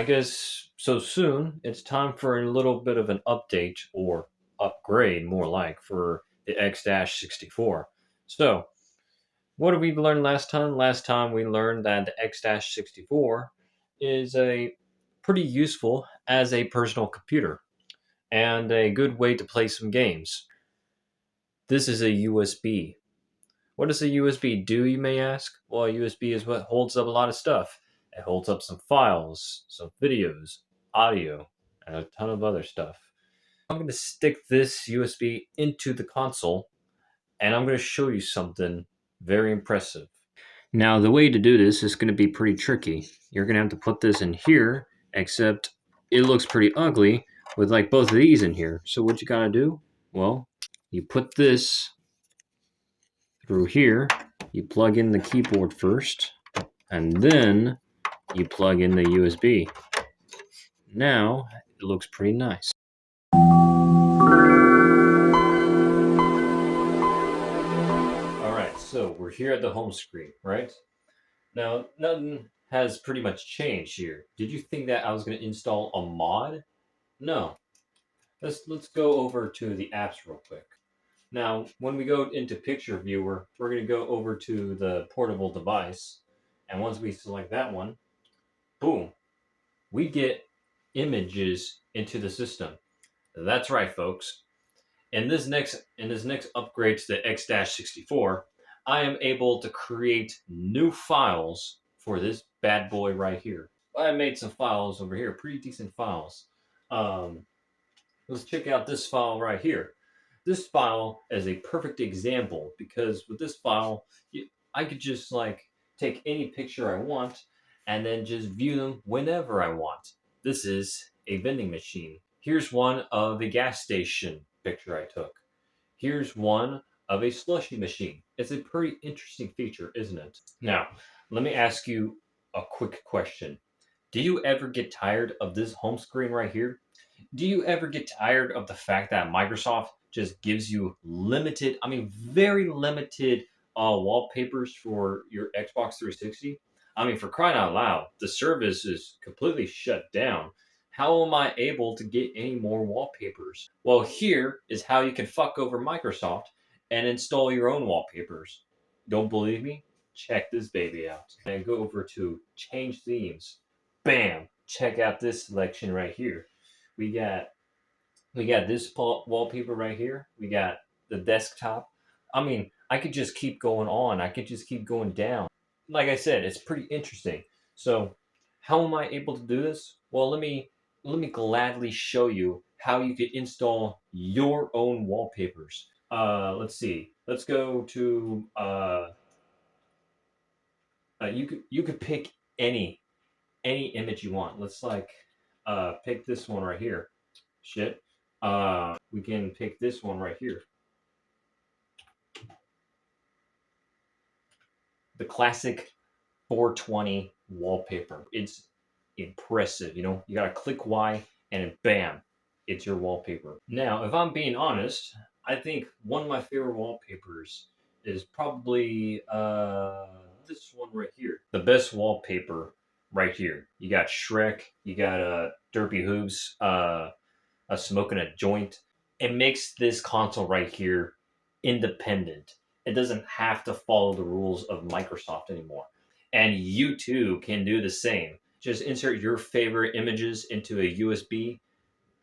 I guess so soon it's time for a little bit of an update or upgrade, more like, for the X-64. So, what did we learn last time? Last time we learned that the X-64 is a pretty useful as a personal computer and a good way to play some games. This is a USB. What does a USB do, you may ask? Well, a USB is what holds up a lot of stuff. It holds up some files, some videos, audio, and a ton of other stuff. I'm going to stick this USB into the console, and I'm going to show you something very impressive. Now, the way to do this is going to be pretty tricky. You're going to have to put this in here, except it looks pretty ugly with like both of these in here. So what you got to do? Well, you put this through here, you plug in the keyboard first, and then you plug in the USB. Now, it looks pretty nice. Alright, so we're here at the home screen, right? Now, nothing has pretty much changed here. Did you think that I was going to install a mod? No. Let's go over to the apps real quick. Now, when we go into Picture Viewer, we're going to go over to the portable device. And once we select that one, boom, we get images into the system. That's right, folks. In this next upgrade to the X-64, I am able to create new files for this bad boy right here. I made some files over here, pretty decent files. Um, let's check out this file right here. This file is a perfect example because with this file, I could just like take any picture I want and then just view them whenever I want. This is a vending machine. Here's one of a gas station picture I took. Here's one of a slushy machine. It's a pretty interesting feature, isn't it? Now, let me ask you a quick question. Do you ever get tired of this home screen right here? Do you ever get tired of the fact that Microsoft just gives you limited, I mean, very limited wallpapers for your Xbox 360? I mean, for crying out loud, the service is completely shut down. How am I able to get any more wallpapers? Well, here is how you can fuck over Microsoft and install your own wallpapers. Don't believe me? Check this baby out. And go over to change themes. Bam! Check out this selection right here. We got we got this wallpaper right here. We got the desktop. I mean, I could just keep going on. I could just keep going down. Like I said, it's pretty interesting. So, how am I able to do this? Well, let me gladly show you how you could install your own wallpapers. Let's see. Let's go to you could pick any image you want. Let's like pick this one right here. Shit. We can pick this one right here. The classic 420 wallpaper. It's impressive, you know? You gotta click Y and bam, it's your wallpaper. Now, if I'm being honest, I think one of my favorite wallpapers is probably this one right here. The best wallpaper right here. You got Shrek, you got Derpy Hooves, smoking a joint. It makes this console right here independent. It doesn't have to follow the rules of Microsoft anymore. And you too can do the same. Just insert your favorite images into a USB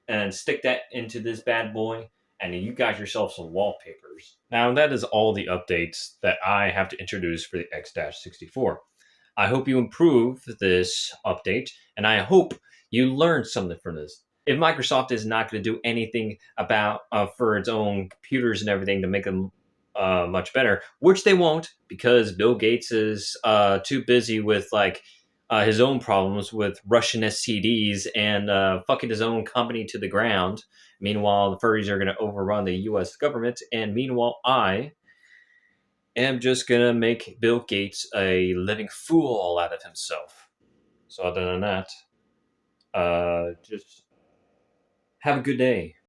and stick that into this bad boy, and you got yourself some wallpapers. Now, that is all the updates that I have to introduce for the X-64. I hope you improve this update, and I hope you learned something from this. If Microsoft is not going to do anything about for its own computers and everything to make them much better, which they won't, because Bill Gates is too busy with like his own problems with Russian STDs and fucking his own company to the ground. Meanwhile, the furries are going to overrun the U.S. government, and meanwhile, I am just gonna make Bill Gates a living fool out of himself. So other than that, just have a good day.